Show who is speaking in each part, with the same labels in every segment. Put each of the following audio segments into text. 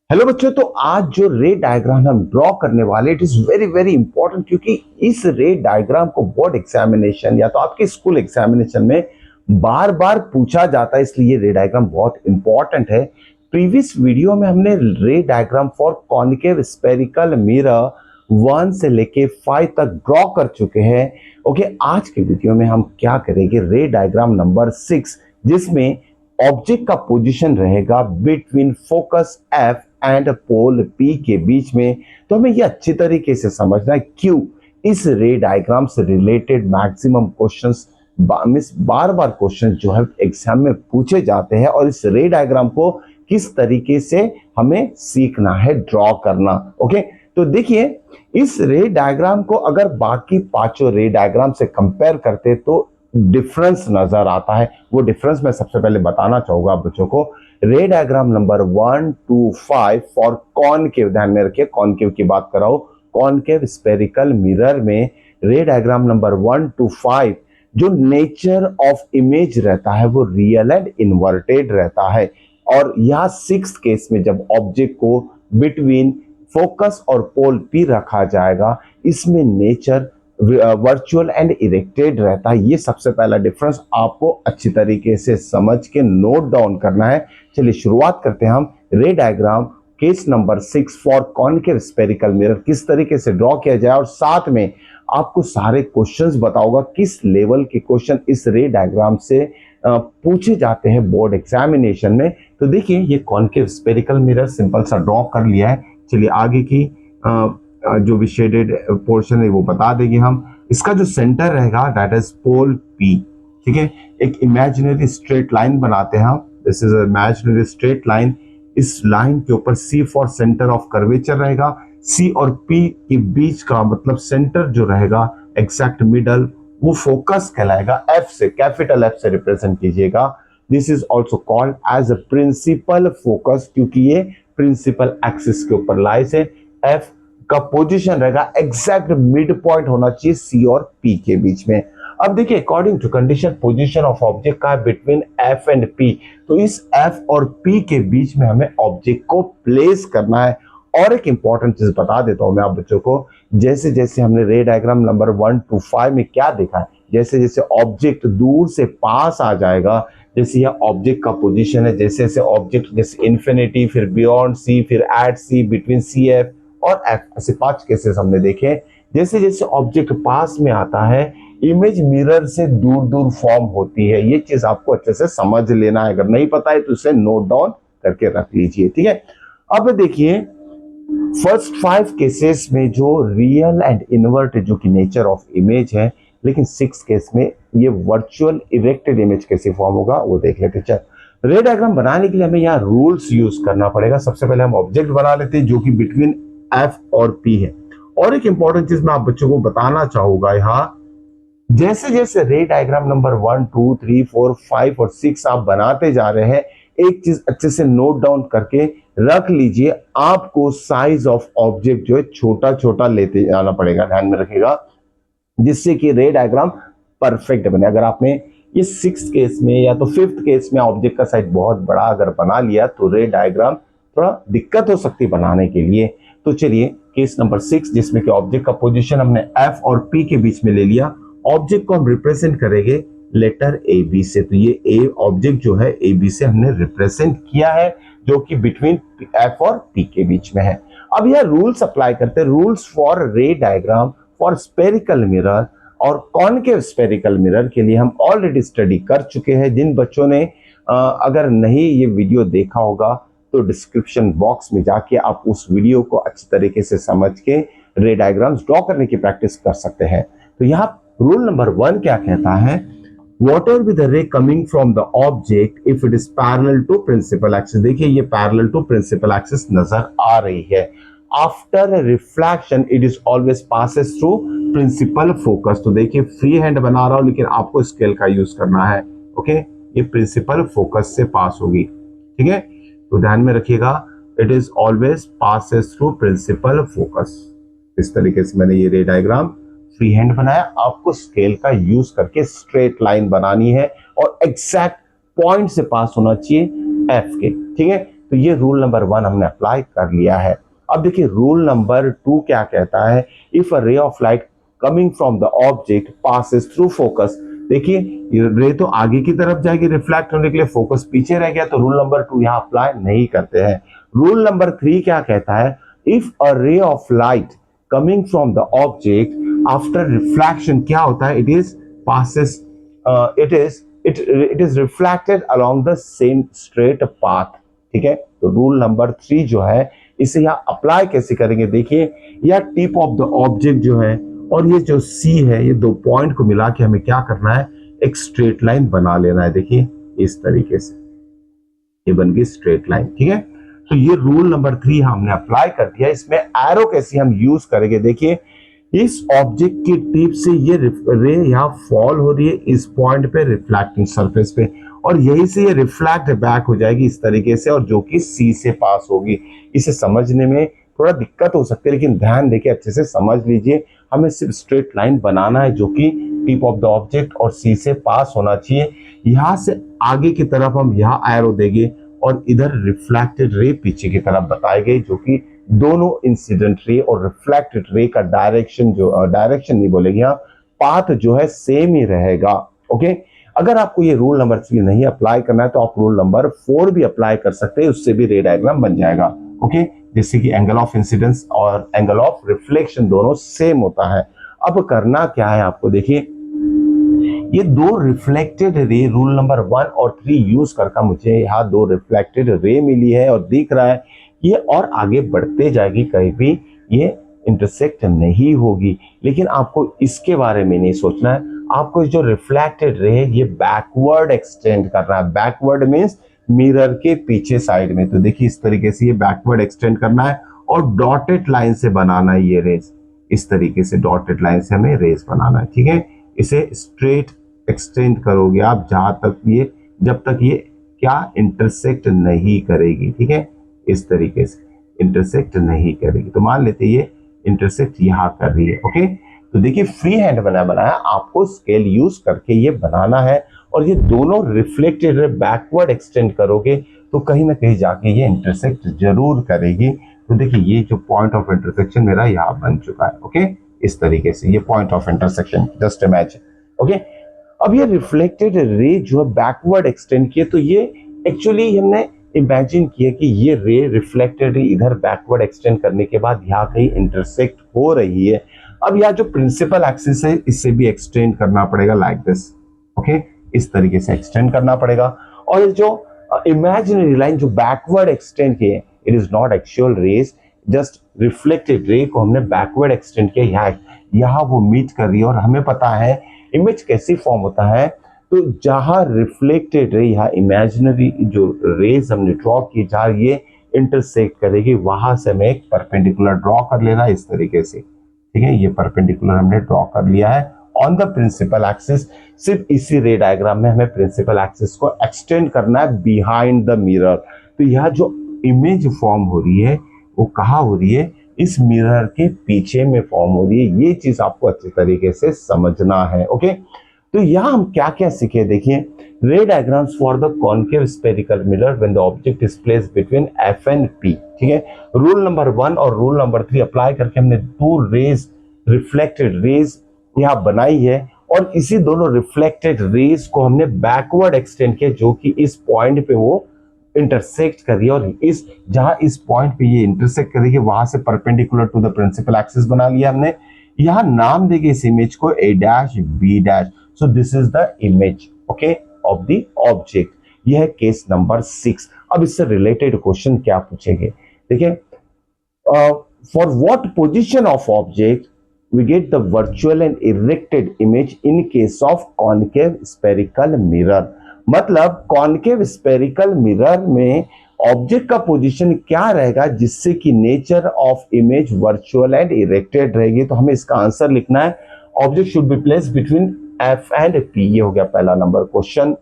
Speaker 1: Hello बच्चों, तो आज जो रे डायग्राम हम ड्रॉ करने वाले it is very very important, क्योंकि इस रे डायग्राम को बोर्ड एग्जामिनेशन या तो आपके स्कूल एग्जामिनेशन में बार बार पूछा जाता है, इसलिए रे डायग्राम बहुत इंपॉर्टेंट है। प्रीवियस वीडियो में हमने रे diagram for concave spherical mirror 1 से लेके 5 तक ड्रॉ कर चुके हैं। ओके, आज के वीडियो में हम क्या करेंगे, रे डायग्राम नंबर 6, जिसमें ऑब्जेक्ट का पोजीशन रहेगा between focus F and pole P के बीच में। तो हमें ये अच्छी तरीके से समझना है क्यों इस रे डायग्राम से रिलेटेड मैक्सिमम क्वेश्चंस बार बार क्वेश्चन जो है एग्जाम में पूछे जाते हैं, और इस रे डायग्राम को किस तरीके से हमें सीखना है, ड्रॉ करना। ओके, तो देखिए, इस रे डायग्राम को अगर बाकी पांचों रे डायग्राम से कंपेयर करते तो डिफरेंस नजर आता है। वो डिफरेंस मैं सबसे पहले बताना चाहूंगा आप बच्चों को। रे diagram number 1 to 5 for concave, ध्यान में रखिए कॉनकेव की बात कर रहा हूं, कॉनकेव स्फेरिकल मिरर में रे डायग्राम नंबर 1 to 5 जो नेचर ऑफ इमेज रहता है वो रियल एंड इन्वर्टेड रहता है। और यह 6th केस में जब ऑब्जेक्ट को बिटवीन फोकस और पोल पी रखा जाएगा, इसमें नेचर वर्चुअल एंड इरेक्टेड रहता है। ये सबसे पहला डिफरेंस आपको अच्छी तरीके से समझ के नोट डाउन करना है। चलिए शुरुआत करते हैं हम रे diagram case number 6 for concave spherical mirror किस तरीके से ड्रॉ किया जाए, और साथ में आपको सारे क्वेश्चंस बताऊंगा किस लेवल के क्वेश्चन इस रे डायग्राम से पूछे जाते हैं बोर्ड एग्जामिनेशन में। तो देखिए, ये कॉनकेव स्फेरिकल मिरर सिंपल सा ड्रॉ कर लिया है। चलिए आगे की जो भी शेडेड पोर्शन है वो बता देंगे हम। इसका जो सेंटर रहेगा दैट इज पोल पी, ठीक है। एक इमेजिनरी स्ट्रेट लाइन बनाते हैं हम, this is imaginary straight line. इस लाइन के ऊपर सी फॉर सेंटर ऑफ कर्वेचर रहेगा। सी और पी के बीच का मतलब सेंटर जो रहेगा एग्जैक्ट मिडल, वो फोकस कहलाएगा। एफ से, कैपिटल एफ से रिप्रेजेंट कीजिएगा। This is also called as a principal focus, क्योंकि ये प्रिंसिपल एक्सिस के ऊपर लाइस है। एफ का पोजीशन रहेगा एग्जैक्ट मिड पॉइंट होना चाहिए सी और पी के बीच में। अब देखिए, according to condition position of object का है बिटवीन एफ एंड पी, तो इस एफ और पी के बीच में हमें ऑब्जेक्ट को प्लेस करना है। और एक इंपॉर्टेंट चीज बता देता हूं मैं आप बच्चों को, जैसे जैसे हमने रे डायग्राम नंबर 1 to 5 में क्या देखा है, जैसे जैसे ऑब्जेक्ट दूर से पास आ जाएगा, जैसे यह ऑब्जेक्ट का पोजीशन है, जैसे जैसे ऑब्जेक्ट जैसे इन्फिनिटी, फिर बियॉन्ड सी, फिर एट सी, बिटवीन सी एफ और एफ, ऐसे 5 केसेस हमने देखे। जैसे जैसे ऑब्जेक्ट पास में आता है, इमेज मिरर से दूर दूर फॉर्म होती है। ये चीज आपको अच्छे से समझ लेना है, अगर नहीं पता है तो इसे नोट डाउन करके रख लीजिए, ठीक है। अब देखिए, फर्स्ट 5 केसेस में जो रियल एंड इन्वर्टेड जो कि नेचर ऑफ इमेज है, लेकिन 6 केस में ये वर्चुअल इरेक्टेड इमेज कैसे फॉर्म होगा वो देख लेते। चल, रे डायग्राम बनाने के लिए हमें यहाँ रूल्स यूज करना पड़ेगा। सबसे पहले हम ऑब्जेक्ट बना लेते हैं जो कि बिटवीन एफ और पी है। और एक इंपॉर्टेंट चीज मैं आप बच्चों को बताना चाहूंगा, यहाँ जैसे जैसे रे डायग्राम नंबर 1 2 3 4 5 और 6 आप बनाते जा रहे हैं, एक चीज अच्छे से नोट डाउन करके रख लीजिए, आपको साइज ऑफ ऑब्जेक्ट जो है छोटा छोटा लेते जाना पड़ेगा, ध्यान में रखिएगा, जिससे कि रे डायग्राम परफेक्ट बने। अगर आपने ये 6th केस में या तो 5th केस में ऑब्जेक्ट का साइज बहुत बड़ा अगर बना लिया तो रे डायग्राम थोड़ा दिक्कत हो सकती है बनाने के लिए। तो चलिए, केस नंबर 6 जिसमें कि ऑब्जेक्ट का पोजीशन हमने एफ और पी के बीच में ले लिया। ऑब्जेक्ट को हम रिप्रेजेंट करेंगे लेटर ए बी से, तो ये ए ऑब्जेक्ट जो है ए बी से हमने रिप्रेजेंट किया है, जो कि बिटवीन एफ और पी के बीच में है। अब यह रूल्स अप्लाई करते हैं, रूल्स फॉर रे डायग्राम फॉर स्फेरिकल मिरर और कॉनकेव स्फेरिकल मिरर के लिए हम ऑलरेडी स्टडी कर चुके हैं। जिन बच्चों ने अगर नहीं ये वीडियो देखा होगा तो डिस्क्रिप्शन बॉक्स में जाके आप उस वीडियो को अच्छी तरीके से समझ के रे डायग्राम्स ड्रॉ करने की प्रैक्टिस कर सकते हैं। तो यहाँ रूल नंबर 1 क्या कहता है, whatever be the ray coming from the object if it is parallel to principal axis। देखिए, ये parallel to principal axis नजर आ रही है। After reflection it is always passes through principal focus। तो देखिए, फ्री हैंड बना रहा हूं लेकिन आपको स्केल का यूज करना है। ओके, ये प्रिंसिपल फोकस से पास होगी, ठीक है। तो ध्यान में रखिएगा, it is always passes through principal focus. इस तरीके से मैंने ये रे डायग्राम फ्री हैंड बनाया, आपको स्केल का यूज करके स्ट्रेट लाइन बनानी है और एग्जैक्ट पॉइंट से पास होना चाहिए एफ के, ठीक है। तो ये रूल नंबर 1 हमने अप्लाई कर लिया है। अब देखिए रूल नंबर 2 क्या कहता है, if a ray of light coming from the object passes through focus, देखिए रे तो आगे की तरफ जाएगी रिफ्लेक्ट होने के लिए, फोकस पीछे रह गया, तो रूल नंबर 2 यहाँ अप्लाई नहीं करते हैं। रूल नंबर 3 क्या कहता है, if a ray of light coming from the object after reflection क्या होता है, it is passes it is reflected along the same straight path. ठीक है, तो रूल नंबर 3 जो है इसे यहाँ अप्लाई कैसे करेंगे, देखिए यह टिप ऑफ द ऑब्जेक्ट जो है और ये जो सी है, ये दो पॉइंट को मिला के हमें क्या करना है, एक स्ट्रेट लाइन बना लेना है। देखिए इस तरीके से ये बन गई स्ट्रेट लाइन। ठीक है, तो ये रूल नंबर 3 हमने अप्लाई कर दिया। इसमें एरो कैसे हम यूज करेंगे, देखिए इस ऑब्जेक्ट की टिप से ये रे यहाँ फॉल हो रही है इस पॉइंट पे रिफ्लेक्टिंग सरफेस पे, और यही से ये रिफ्लेक्ट बैक हो जाएगी इस तरीके से, और जो कि सी से पास होगी। इसे समझने में थोड़ा दिक्कत हो सकती है, लेकिन ध्यान देके अच्छे से समझ लीजिए। हमें सिर्फ स्ट्रेट लाइन बनाना है जो कि टिप ऑफ द ऑब्जेक्ट और सी से पास होना चाहिए। यहां से आगे की तरफ हम यहाँ एरो देंगे और इधर रिफ्लेक्टेड रे पीछे की तरफ बताई गई, जो कि दोनों इंसिडेंट रे और रिफ्लेक्टेड रे का डायरेक्शन डायरेक्शन नहीं बोलेंगे यहाँ, पाथ जो है सेम ही रहेगा। ओके, अगर आपको ये रूल नंबर 3 नहीं अप्लाई करना है तो आप रूल नंबर 4 भी अप्लाई कर सकते हैं, उससे भी रे डायग्राम बन जाएगा। ओके, जैसे कि एंगल ऑफ इंसिडेंस और एंगल ऑफ रिफ्लेक्शन दोनों सेम होता है। अब करना क्या है आपको, देखिए ये दो रिफ्लेक्टेड रे रूल नंबर 1 और 3 यूज करके मुझे यहाँ दो रिफ्लेक्टेड रे मिली है और दिख रहा है ये और आगे बढ़ते जाएगी, कहीं भी ये इंटरसेक्ट नहीं होगी। लेकिन आपको इसके बारे में नहीं सोचना है, आपको जो रिफ्लेक्टेड रे ये बैकवर्ड एक्सटेंड करना है। बैकवर्ड मींस मिरर के पीछे साइड में, तो देखिए इस तरीके से ये बैकवर्ड एक्सटेंड करना है और डॉटेड लाइन से बनाना है ये रेस। इस तरीके से डॉटेड लाइन से हमें रेस बनाना है। ठीक है, इसे स्ट्रेट एक्सटेंड करोगे आप जहां तक ये, जब तक ये क्या इंटरसेक्ट नहीं करेगी। ठीक है, इस तरीके से इंटरसेक्ट नहीं करेगी, तो मान लेते ये इंटरसेक्ट यहां कर रही है। ओके, तो देखिए फ्री हैंड बनाया, आपको स्केल यूज करके ये बनाना है, और ये दोनों रिफ्लेक्टेड बैकवर्ड एक्सटेंड करोगे तो कहीं ना कहीं जाके ये इंटरसेक्ट जरूर करेगी। तो देखिए ये जो पॉइंट ऑफ इंटरसेक्शन मेरा यहाँ बन चुका है। ओके, इस तरीके से ये point of intersection, just imagine. Okay, अब ये रिफ्लेक्टेड रे जो है बैकवर्ड एक्सटेंड किए, तो ये एक्चुअली हमने इमेजिन किया कि ये रे रिफ्लेक्टेड इधर बैकवर्ड एक्सटेंड करने के बाद यहाँ कहीं इंटरसेक्ट हो रही है। अब यहाँ जो प्रिंसिपल एक्सिस है इससे भी एक्सटेंड करना पड़ेगा लाइक दिस। ओके, इस तरीके से एक्सटेंड करना पड़ेगा। और जो इमेजिनरी लाइन जो बैकवर्ड एक्सटेंड किए, it is not actual rays, just reflected ray को हमने बैकवर्ड एक्सटेंड किया, यहाँ वो मीट कर रही है। और हमें पता है इमेज कैसी फॉर्म होता है, तो जहां रिफ्लेक्टेड रे, यहाँ इमेजिनरी जो रेज हमने ड्रॉ की जहां ये इंटरसेक्ट करेगी, वहां से हमें एक परपेंडिकुलर ड्रॉ कर लेना है इस तरीके से। ठीक है, ये परपेंडिकुलर हमने ड्रॉ कर लिया है ऑन द प्रिंसिपल एक्सिस। सिर्फ इसी रे डायग्राम में हमें प्रिंसिपल एक्सिस को एक्सटेंड करना है बिहाइंड द मिरर। तो यह जो इमेज फॉर्म हो रही है वो कहाँ हो रही है, इस मिरर के पीछे में फॉर्म हो रही है। ये चीज आपको अच्छी तरीके से समझना है। ओके, तो यहां हम क्या क्या सीखे, देखिए रे diagrams for the concave spherical mirror when the object is placed between F and P. ठीक है, रूल नंबर 1 और रूल नंबर 3 अप्लाई करके हमने दो रेज, रिफ्लेक्टेड रेज यहाँ बनाई है, और इसी दोनों रिफ्लेक्टेड रेज को हमने बैकवर्ड एक्सटेंड किया, जो कि इस पॉइंट पे वो इंटरसेक्ट कर रही है, और इस जहां इस पॉइंट पे ये इंटरसेक्ट करेगी वहां से perpendicular to the principal axis बना लिया हमने। यहां नाम देंगे इस इमेज को A dash B dash. So this is the image okay of the object. यह है केस नंबर 6। अब इससे रिलेटेड क्वेश्चन क्या पूछेंगे, देखिए for what position of object we get the virtual and erected image in case of concave spherical mirror। मतलब concave spherical mirror में object का पोजीशन क्या रहेगा जिससे कि nature of image virtual and erected रहेगी। तो हमें इसका आंसर लिखना है, object should be placed between F and P. ये हो गया पहला नंबर क्वेश्चन।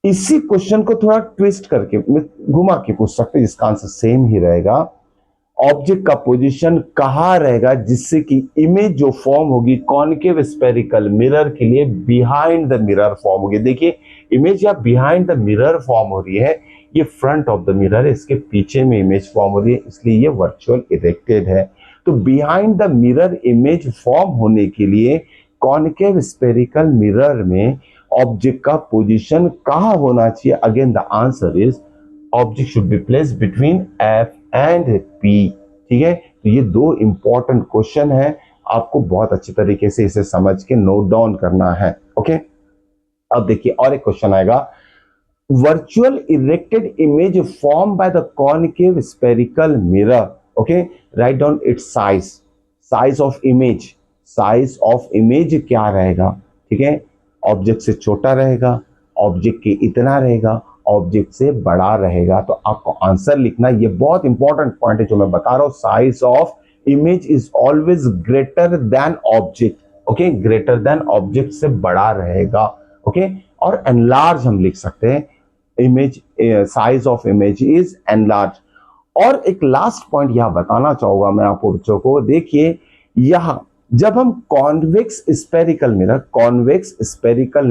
Speaker 1: इसी क्वेश्चन को थोड़ा ट्विस्ट करके घुमा के पूछ सकते हैं, इसका आंसर सेम ही रहेगा। ऑब्जेक्ट का पोजीशन कहां रहेगा जिससे कि इमेज जो फॉर्म होगी कॉन्केव स्पेरिकल मिरर के लिए बिहाइंड द मिरर फॉर्म होगी। देखिए इमेज या बिहाइंड द मिरर फॉर्म हो रही है, ये फ्रंट ऑफ द मिरर है, इसके पीछे में इमेज फॉर्म हो रही है, इसलिए ये वर्चुअल इरेक्टेड है। तो behind the mirror image form होने के लिए कॉनकेव स्फेरिकल मिरर में ऑब्जेक्ट का पोजीशन कहाँ होना चाहिए? Again the answer is object should be placed between F and P. ठीक है, तो ये दो इंपॉर्टेंट क्वेश्चन है, आपको बहुत अच्छी तरीके से इसे समझ के नोट डाउन करना है। ओके, अब देखिए और एक क्वेश्चन आएगा, virtual erected image formed by the concave spherical mirror. Okay, write down its size of image, size of image क्या रहेगा? ठीक है, ऑब्जेक्ट से छोटा रहेगा, ऑब्जेक्ट के इतना रहेगा, ऑब्जेक्ट से बड़ा रहेगा। तो आपको आंसर लिखना, ये बहुत इंपॉर्टेंट पॉइंट है जो मैं बता रहा हूं। Size of image is always greater than object. Okay, greater than object से बड़ा रहेगा। ओके, और एनलार्ज हम लिख सकते हैं, image size of image is enlarge. और एक लास्ट पॉइंट यहां बताना चाहूंगा मैं आपको बच्चों को, देखिए यहां जब हम कॉन्वेक्स स्पेरिकल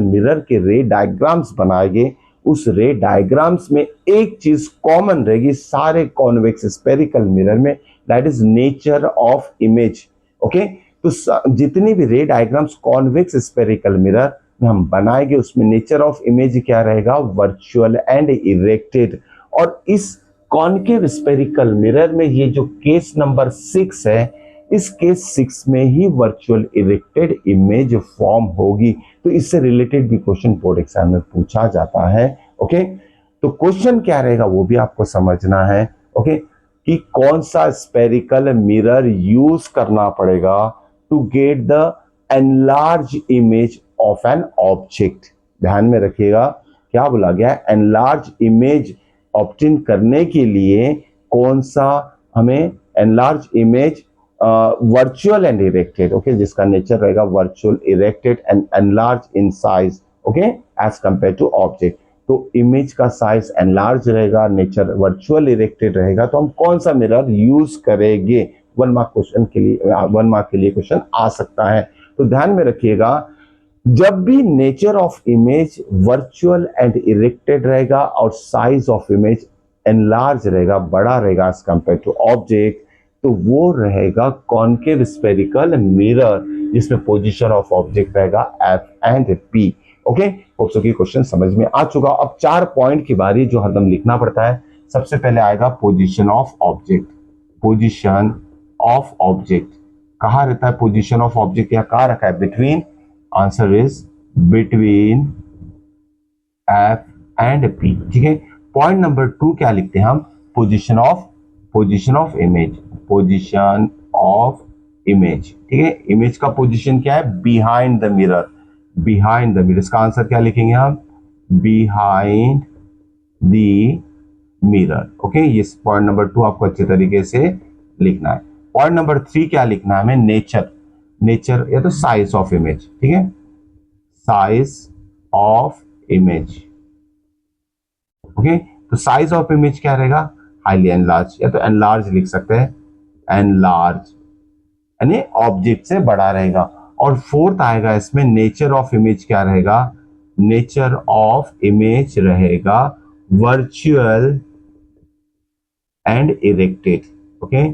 Speaker 1: मिरर के रे डायग्राम्स बनाएंगे, उस रे डायग्राम्स में एक चीज कॉमन रहेगी सारे कॉन्वेक्स स्पेरिकल मिरर में, that is nature of image. Okay, तो जितनी भी रे डायग्राम्स कॉन्वेक्स स्पेरिकल मिरर में हम बनाएंगे उसमें नेचर ऑफ इमेज क्या रहेगा? Virtual and erected. और इस कॉन्केव स्पेरिकल मिरर में ये जो केस नंबर 6 है, इस केस 6 में ही वर्चुअल इरेक्टेड इमेज फॉर्म होगी। तो इससे रिलेटेड भी क्वेश्चन बोर्ड एग्जाम में पूछा जाता है। ओके, तो क्वेश्चन क्या रहेगा वो भी आपको समझना है। ओके, कि कौन सा स्पेरिकल मिरर यूज करना पड़ेगा to get the enlarge image of an object. ध्यान में रखिएगा क्या बोला गया है, एनलार्ज इमेज ऑब्टेन करने के लिए कौन सा हमें enlarge image virtual and erected. Okay, जिसका नेचर रहेगा virtual erected and enlarge in size. Okay, as compare to object. तो इमेज का साइज एनलार्ज रहेगा, नेचर वर्चुअल इरेक्टेड रहेगा, तो हम कौन सा मिरर यूज करेंगे? 1 मार्क क्वेश्चन के लिए, 1 मार्क के लिए क्वेश्चन आ सकता है। तो ध्यान में रखिएगा, जब भी nature of image virtual and erected रहेगा और साइज ऑफ इमेज एनलार्ज रहेगा, बड़ा रहेगा एज कंपेयर टू ऑब्जेक्ट, तो वो रहेगा कॉन्केव स्फेरिकल मिरर, जिसमें पोजीशन ऑफ ऑब्जेक्ट रहेगा F and P. Okay, hope so कि क्वेश्चन समझ में आ चुका। अब 4 पॉइंट की बारी जो हरदम लिखना पड़ता है। सबसे पहले आएगा position of object. Position of object कहाँ रहता है? पोजीशन ऑफ ऑब्जेक्ट यहाँ कहाँ रखा है? Between. Answer is between F and P. ठीक है, पॉइंट नंबर 2 क्या लिखते हैं हम? Position of image. Position of image. ठीक है, इमेज का पोजीशन क्या है? Behind the mirror. Behind the mirror, इसका आंसर क्या लिखेंगे हम? Behind the mirror. ओके, ये पॉइंट नंबर 2 आपको अच्छे तरीके से लिखना है। पॉइंट नंबर 3 क्या लिखना है हमें? नेचर या तो साइज ऑफ इमेज। ठीक है, साइज ऑफ इमेज। ओके, तो साइज ऑफ इमेज क्या रहेगा? हाईली एनलार्ज, या तो एनलार्ज लिख सकते हैं, एनलार्ज यानी ऑब्जेक्ट से बड़ा रहेगा। और 4th आएगा इसमें नेचर ऑफ इमेज क्या रहेगा? नेचर ऑफ इमेज रहेगा virtual and erected. Okay,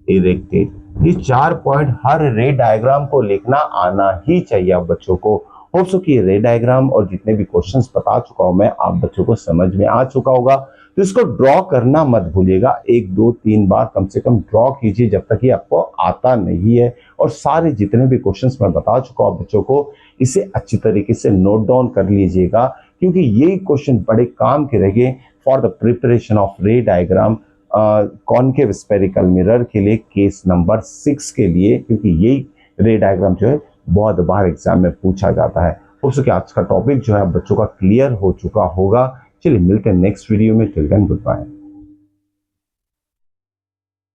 Speaker 1: erected. ये 4 पॉइंट हर रे डायग्राम को लिखना आना ही चाहिए आप बच्चों को। होप सो कि रे डायग्राम और जितने भी क्वेश्चंस बता चुका हूं मैं, आप बच्चों को समझ में आ चुका होगा। तो इसको ड्रॉ करना मत भूलिएगा, 1 2 3 बार कम से कम ड्रॉ कीजिए जब तक ये आपको आता नहीं है। और सारे जितने भी क्वेश्चंस मैं बता चुका हूं बच्चों को, इसे अच्छी तरीके से नोट डाउन कर लीजिएगा, क्योंकि यही क्वेश्चन बड़े काम के रहेंगे फॉर द प्रिपरेशन ऑफ रे डायग्राम कॉनकेव स्फेरिकल मिरर के लिए, केस नंबर 6 के लिए, क्योंकि यही रे डायग्राम जो है बहुत बार एग्जाम में पूछा जाता है। हो सके आज का टॉपिक जो है बच्चों का क्लियर हो चुका होगा। चलिए मिलते हैं नेक्स्ट वीडियो में। Till then good bye.